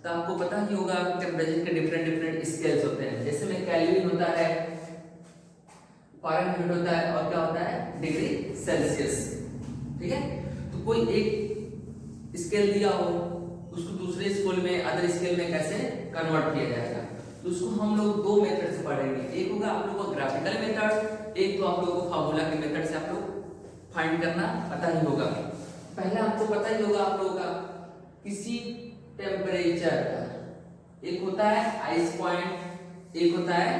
तो आपको पता ही होगा टेम्परेचर के डिफरेंट डिफरेंट स्केल्स होते हैं, जैसे में केल्विन होता है, फारेनहाइट होता है और क्या होता है डिग्री सेल्सियस। ठीक है, तो कोई एक स्केल दिया हो उसको दूसरे स्केल में अदर स्केल में कैसे कन्वर्ट किया जाएगा, तो उसको हम लोग दो मेथड से पढ़ेंगे। एक होगा आप लोगों को ग्राफिकल मेथड, एक तो आप लोगों को फार्मूला के मेथड से आप लोग फाइंड करना पता ही होगा। पहला आपको पता ही होगा आप लोगों का किसी टेम्परेचर का एक होता है आइस पॉइंट, एक होता है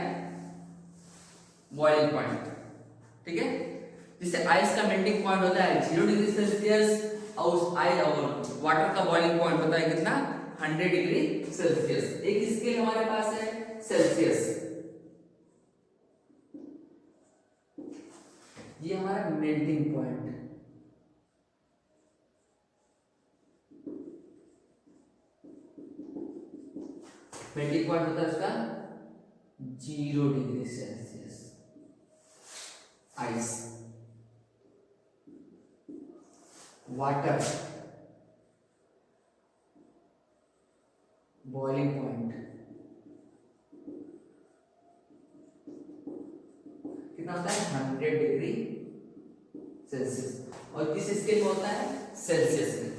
बॉइलिंग पॉइंट। ठीक है, जिससे आइस का मेल्टिंग पॉइंट होता है 0 डिग्री सेल्सियस और उस वाटर का बॉइलिंग पॉइंट होता है कितना 100 डिग्री सेल्सियस। एक स्केल हमारे पास है सेल्सियस, ये हमारा मेल्टिंग पॉइंट। मेल्टिंग पॉइंट होता है उसका 0 degree Celsius ice. Water boiling point कितना होता है 100 डिग्री सेल्सियस, और किस स्केल में होता है सेल्सियस में।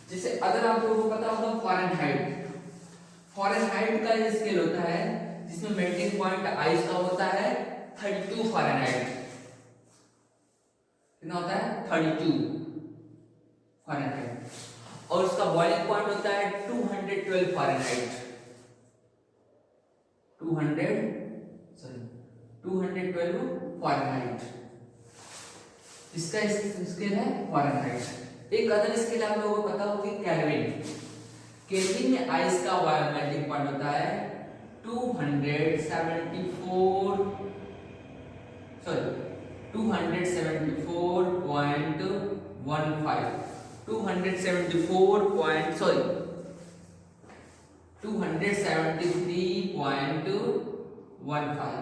जैसे अगर आप लोगों को पता होगा फारेनहाइट, फारेनहाइट का ये स्केल होता है जिसमें मेल्टिंग पॉइंट आइस का होता है 32 फारेनहाइट। कितना होता है 32 फारेनहाइट, और उसका बॉइलिंग पॉइंट होता है 212 फारेनहाइट। 212 फारेनहाइट, इसका स्केल है फारेनहाइट। एक अदर स्केल आप लोगों को पता होगी केल्विन। केल्विन में आइस का मेल्टिंग पॉइंट होता है 274 सॉरी 274.15 273.15,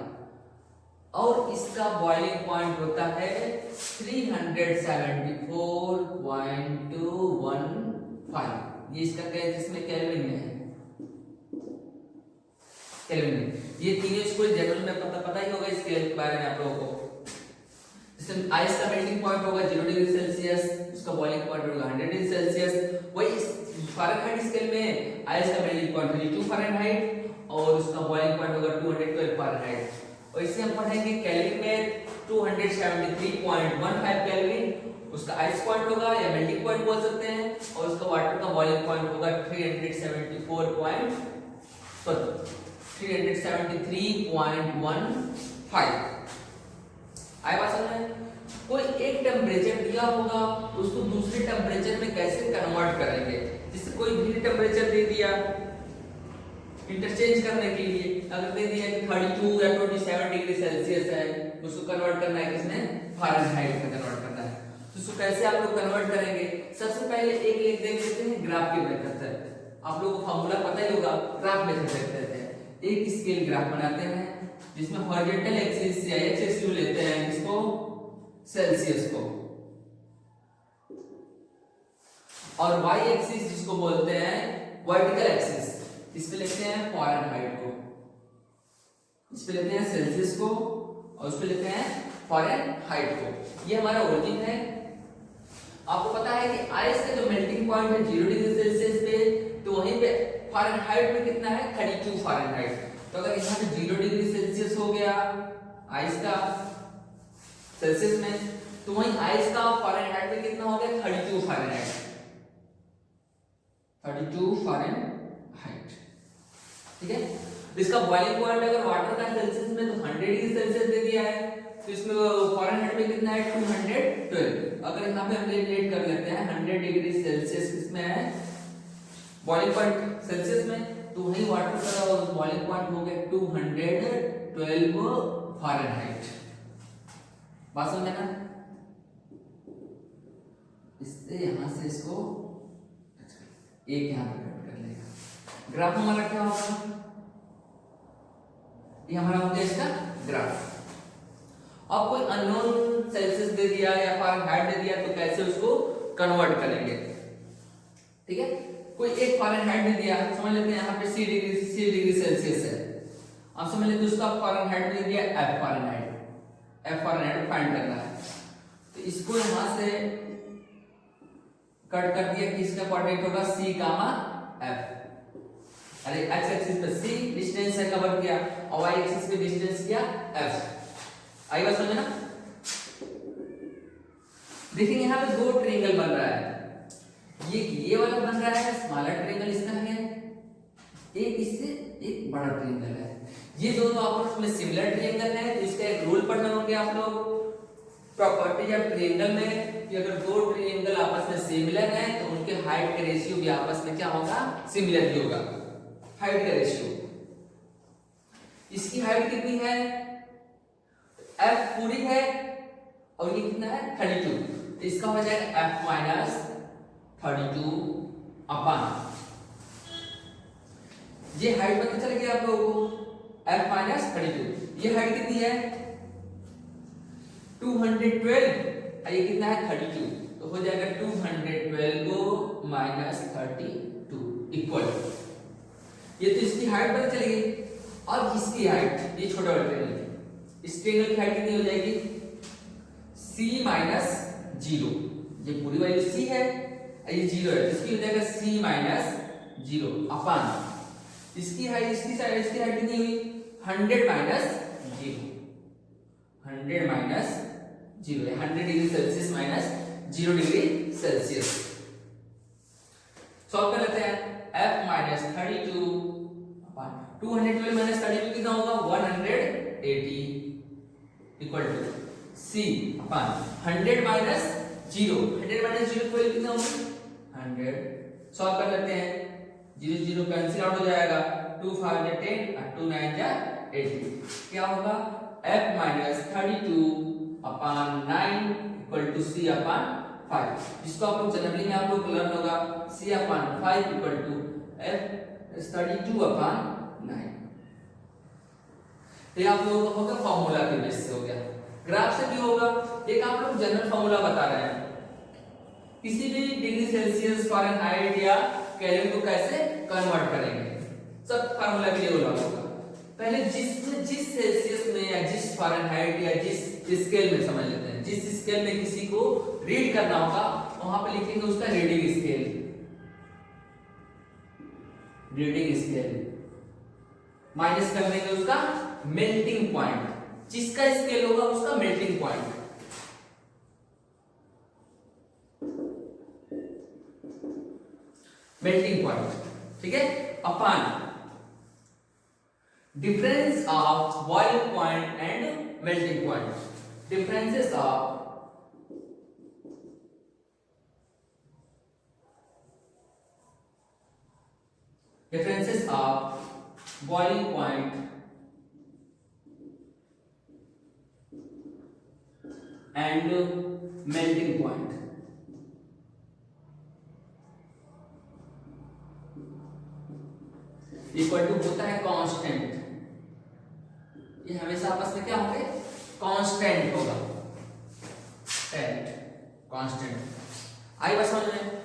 और इसका बॉइलिंग पॉइंट होता है 374.15। ये इसका क्या है जिसमें केल्विन में है, केल्विन में। ये तीनों स्कूल जनरल में पता ही होगा स्केल के बारे में आप लोगों को। जैसे आइस का मेल्टिंग पॉइंट होगा 0 डिग्री सेल्सियस, उसका बॉइलिंग पॉइंट होगा 100 डिग्री सेल्सियस। वही फारेनहाइट स्केल में आइस का मेल्टिंग पॉइंट 32 फारेनहाइट और उसका बॉइलिंग पॉइंट होगा 212 फारेनहाइट। और इसे हम पढ़ेंगे केल्विन में 273.15 केल्विन उसका आइस पॉइंट होगा या मेल्टिंग पॉइंट बोल सकते हैं, और उसका वाटर का बॉइलिंग पॉइंट होगा 373.15। आए बात समझ में? कोई एक टेम्परेचर दिया होगा उसको दूसरे टेम्परेचर में कैसे कन्वर्ट करेंगे। जैसे कोई भी टेम्परेचर दे दिया इंटरचेंज करने के लिए, अगर दे दिया कि 32 या 27 डिग्री सेल्सियस है, उसको कन्वर्ट करना है किसमें फारेनहाइट में कन्वर्ट करना है, तो उसको कैसे आप लोग कन्वर्ट करेंगे। सबसे पहले एक देख लेते हैं ग्राफ के मेथड से। आप लोगों को फार्मूला पता ही होगा, ग्राफ मेथड देख लेते हैं। एक स्केल ग्राफ बनाते हैं जिसमें हॉरिजॉन्टल एक्सिस या एक्स एक्सिस लेते हैं इसको सेल्सियस को, और वाई एक्सिस जिसको बोलते हैं वर्टिकल एक्सिस, इस पे लेते हैं फारेनहाइट को, इस पे लेते हैं सेल्सियस को, और उस पे लेते हैं फारेनहाइट को। ये हमारा ओरिजिन है। आपको पता है कि आइस का जो मेल्टिंग पॉइंट है 0 डिग्री सेल्सियस पे, तो वहीं पे फारेनहाइट में कितना है 32 फारेनहाइट। तो अगर यहाँ पे 0 डिग्री सेल्सियस हो गया आइस का सेल्सियस में, तो वहीं आइस का फारेनहाइट में कितना हो गया 32 फारेनहाइट। 32 फारेनहाइट, ठीक है। इसका बॉइलिंग पॉइंट अगर वाटर का सेल्सियस में तो 100 डिग्री सेल्सियस दे दिया है, तो इसमें फारेनहाइट में कितना है 212। अगर यहाँ पे हम लेट कर लेते हैं 100 डिग्री सेल्सियस किसमें है बॉइलिंग पॉइंट सेल्सियस में, तो वही वाटर का बॉइलिंग पॉइंट हो गया 212 फारेनहाइट। बात समझे ना? इससे यहां से इसको एक यहां पे कट कर लेगा। ग्राफ हमारा क्या होगा, ये हमारा हो गया इसका ग्राफ। अब कोई अननोन सेल्सियस दे दिया या फारेनहाइट दे दिया, तो कैसे उसको कन्वर्ट करेंगे, ठीक है। कोई एक फ़ारेनहाइट दे दिया, समझ लेते हैं यहाँ पे सी डिग्री सेल्सियस है, अब समझ लेते हैं उसका फ़ारेनहाइट दे दिया एफ फ़ारेनहाइट फाइंड करना है। तो इसको यहाँ से कट कर दिया कि इसका कोऑर्डिनेट होगा सी कामा एफ। अरे एक्स एक्सिस पे सी डिस्टेंस है कवर किया और वाई एक्सिस पे डिस्टेंस किया एफ। आई बात समझ ना? देखिए यहाँ पे दो ट्रायंगल बन रहा है, ये वाला बन रहा है स्मॉलर ट्रायंगल इसका है, एक इससे एक बड़ा ट्रायंगल है। ये दोनों आपस में सिमिलर ट्रायंगल है, तो इसका एक रूल पढ़ने होंगे आप लोग प्रॉपर्टी ऑफ ट्रायंगल में कि अगर दो ट्रायंगल आपस में सिमिलर हैं तो उनके हाइट का रेशियो भी आपस में क्या होगा, सिमिलर ही होगा। हाइट का रेशियो, इसकी हाइट कितनी है, f पूरी है और ये कितना है 32, तो इसका हो जाएगा f माइनस 32 अपॉन, ये हाइट पता चल गया आप लोगों को f माइनस 32, ये हाइट कितनी है 212 और ये कितना है 32, तो हो जाएगा 212 माइनस 32 इक्वल, ये तो इसकी हाइट पता चलेगी। अब इसकी हाइट, ये छोटा वाला ट्रायंगल, इस ट्रायंगल की हाइट कितनी हो जाएगी c माइनस 0, ये पूरी वैल्यू c है और ये 0 है, इसकी हो जाएगा c माइनस 0 अपॉन इसकी हाइट कितनी हुई 100 minus 0, 100 minus 0, 100 degree Celsius minus 0 degree Celsius. Solve कर लेते हैं, f माइनस 32 अपॉन 212 माइनस 32 कितना होगा 180 equal to c upon 100 minus 0, 100 minus 0 की वैल्यू कितना होगी 100। सॉल्व कर लेते हैं, 0 0 कैंसिल आउट हो जाएगा, 2 5 जा 10 और 2 9 जा 80, क्या होगा f minus 32 upon 9 equal to c upon 5, जिसको आप लोग जनरली में आप लोग लर्न होगा c upon 5 equal to f 32 upon 9। ये आप लोगों का होगा फॉर्मूला के बेस से हो गया, ग्राफ से भी होगा। एक आप लोग जनरल फॉर्मूला बता रहे हैं, किसी भी डिग्री सेल्सियस फ़ारेनहाइट या केल्विन को कैसे कन्वर्ट करेंगे, सब फार्मूला के लिए वो लागू होगा। पहले जिस सेल्सियस में या जिस फ़ारेनहाइट या जिस स्केल में, समझ लेते हैं जिस स्केल में किसी को रीड करना होगा वहां पे लिखेंगे उसका रीडिंग स्केल, माइनस कर देंगे उसका मेल्टिंग पॉइंट, जिसका स्केल होगा उसका मेल्टिंग पॉइंट। ठीक है, upon difference of boiling point and melting point, differences of boiling point and melting point, equal to होता है कांस्टेंट, ये हमेशा आपस में क्या होंगे कांस्टेंट होगा, कांस्टेंट। आई बात समझ में?